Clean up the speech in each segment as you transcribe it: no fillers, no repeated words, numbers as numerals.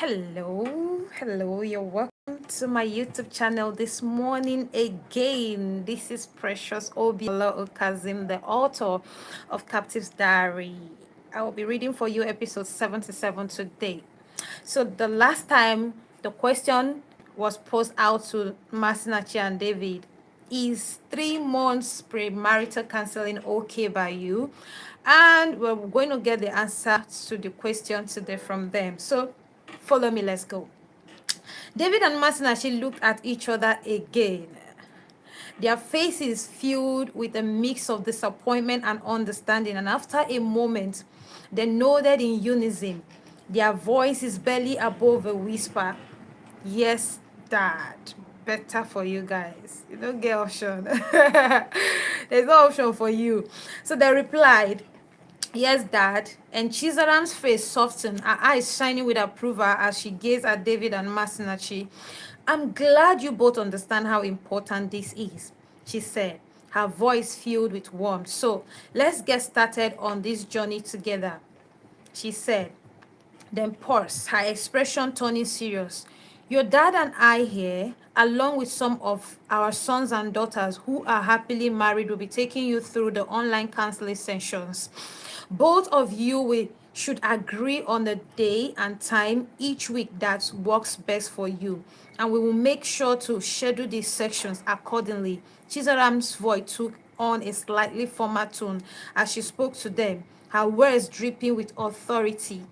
Hello, you're welcome to my YouTube channel this morning again. This is Precious Obialor-Ukazim, the author of Captive's Diary. I will be reading for you episode 77 today. So the last time the question was posed out to Masinachi and David, is 3 months premarital counseling okay by you? And we're going to get the answer to the question today from them. So follow me, let's go. David and Masinachi looked at each other again. Their faces filled with a mix of disappointment and understanding, and after a moment, they nodded in unison. Their voices barely above a whisper. Yes, Dad. Better for you guys. You don't get option. There's no option for you. So they replied, Yes, Dad. And Chizaram's face softened, her eyes shining with approval as she gazed at David and Masinachi. I'm glad you both understand how important this is, she said, her voice filled with warmth. So let's get started on this journey together, she said. Then paused, her expression turning serious. Your dad and I here, along with some of our sons and daughters who are happily married, will be taking you through the online counseling sessions. Both of you should agree on a day and time each week that works best for you. And we will make sure to schedule these sections accordingly. Chizaram's voice took on a slightly formal tone as she spoke to them, her words dripping with authority.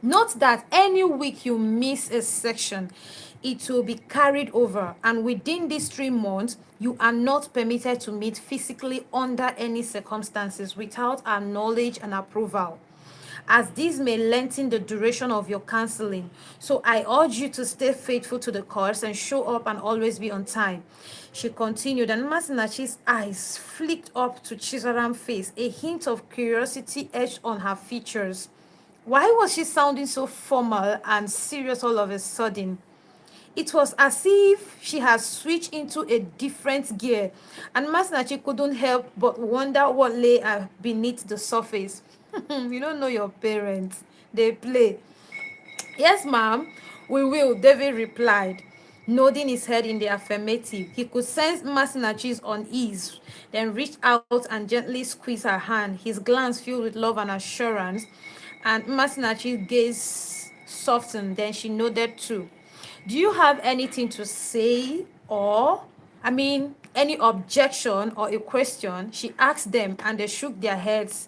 Note that any week you miss a section, it will be carried over, and within these 3 months, you are not permitted to meet physically under any circumstances without our knowledge and approval, as this may lengthen the duration of your counseling. So I urge you to stay faithful to the course and show up and always be on time. She continued, and Masinachi's eyes flicked up to Chizaram's face, a hint of curiosity etched on her features. Why was she sounding so formal and serious all of a sudden? It was as if she had switched into a different gear, and Masinachi couldn't help but wonder what lay beneath the surface. You don't know your parents. They play. Yes, ma'am, we will, David replied, nodding his head in the affirmative. He could sense Masinachi's unease, then reached out and gently squeezed her hand, his glance filled with love and assurance, and Masinachi's gaze softened, then she nodded too. Do you have anything to say any objection or a question? She asked them, and they shook their heads,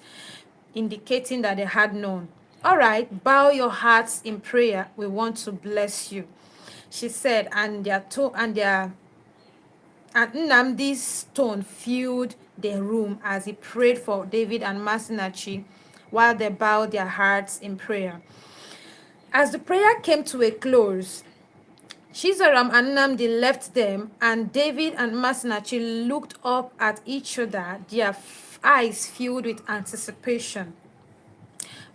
indicating that they had none. All right, bow your hearts in prayer. We want to bless you, she said, and Nnamdi's tone filled the room as he prayed for David and Masinachi while they bowed their hearts in prayer. As the prayer came to a close, Chizaram and Nnamdi left them, and David and Masinachi looked up at each other, their eyes filled with anticipation.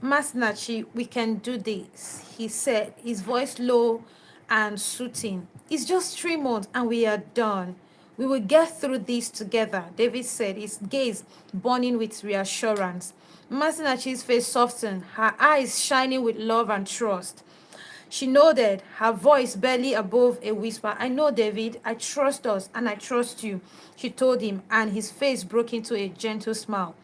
Masinachi, we can do this, he said, his voice low and soothing. It's just 3 months and we are done. We will get through this together, David said, his gaze burning with reassurance. Masinachi's face softened, her eyes shining with love and trust. She nodded, her voice barely above a whisper. I know, David. I trust us and I trust you, she told him, and his face broke into a gentle smile.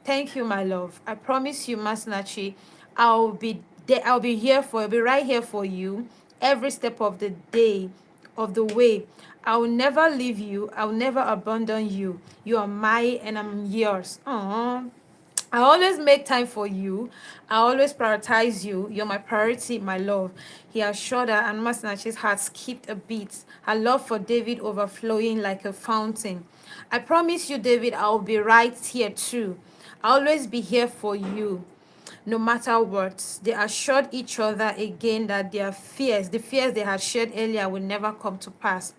Thank you, my love. I promise you, Masinachi, I'll be there. I'll be right here for you every step of the way. I will never leave you. I will never abandon you. You are mine and I'm yours. Aww. I always make time for you. I always prioritize you. You're my priority, my love. He assured her, and Masinachi's heart skipped a beat, her love for David overflowing like a fountain. I promise you, David, I'll be right here too. I'll always be here for you, no matter what. They assured each other again that the fears they had shared earlier will never come to pass.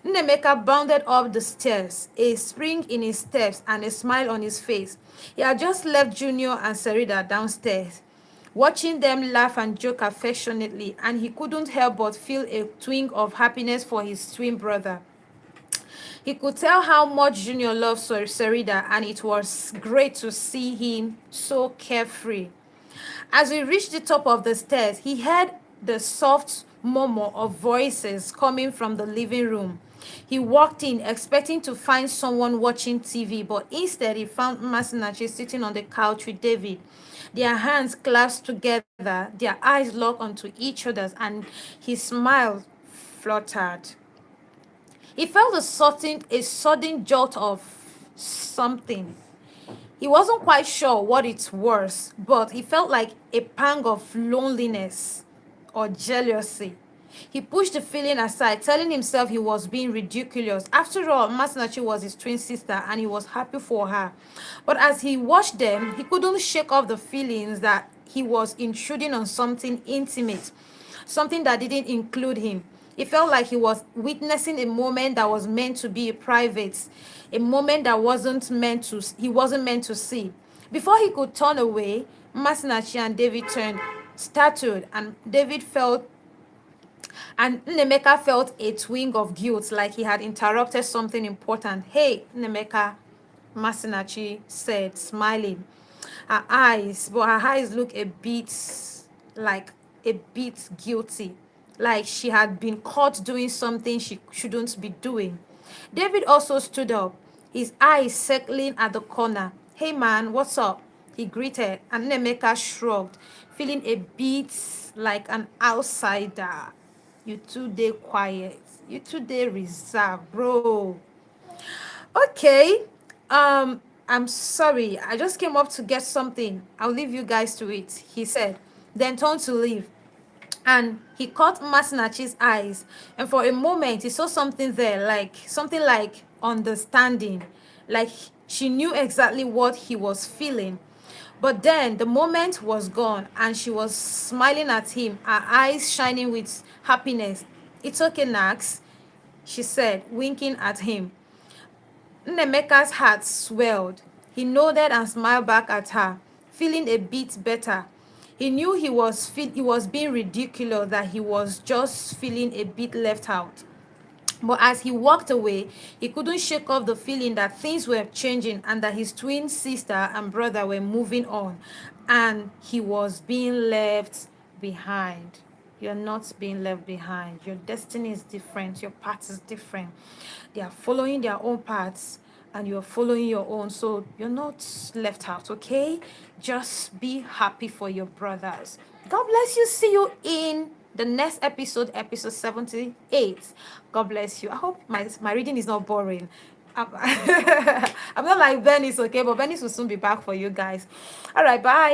Nnemeka bounded up the stairs, a spring in his steps and a smile on his face. He had just left Junior and Sarita downstairs, watching them laugh and joke affectionately, and he couldn't help but feel a twinge of happiness for his twin brother. He could tell how much Junior loved Sarita, and it was great to see him so carefree. As he reached the top of the stairs, he heard the soft murmur of voices coming from the living room. He walked in expecting to find someone watching TV, but instead he found Masinachi sitting on the couch with David. Their hands clasped together, their eyes locked onto each other's, and his smile fluttered. He felt a sudden jolt of something. He wasn't quite sure what it was, but he felt like a pang of loneliness or jealousy. He pushed the feeling aside, telling himself he was being ridiculous. After all, Masinachi was his twin sister and he was happy for her. But as he watched them, he couldn't shake off the feelings that he was intruding on something intimate, something that didn't include him. It felt like he was witnessing a moment that was meant to be private, a moment that he wasn't meant to see. Before he could turn away, Masinachi and David startled, and Nemeka felt a twinge of guilt, like he had interrupted something important. Hey, Nemeka, Masinachi said, smiling. Her eyes looked like a bit guilty, like she had been caught doing something she shouldn't be doing. David also stood up, his eyes circling at the corner. Hey man, what's up? He greeted, and Nemeka shrugged, feeling a bit like an outsider. You too day quiet. You too day reserved, bro. Okay. I'm sorry. I just came up to get something. I'll leave you guys to it, he said, then turned to leave. And he caught Masinachi's eyes, and for a moment he saw something there, like something like understanding, like she knew exactly what he was feeling. But then the moment was gone, and she was smiling at him, her eyes shining with happiness. It's okay, Nax, she said, winking at him. Nemeka's heart swelled. He nodded and smiled back at her, feeling a bit better. He knew he was being ridiculous, that he was just feeling a bit left out. But as he walked away, he couldn't shake off the feeling that things were changing and that his twin sister and brother were moving on, and he was being left behind. You're not being left behind. Your destiny is different. Your path is different. They are following their own paths and you're following your own. So you're not left out, okay? Just be happy for your brothers. God bless you. See you in the next episode, episode 78. God bless you. I hope my reading is not boring. I'm, I'm not like Venice, okay? But Venice will soon be back for you guys. All right, bye.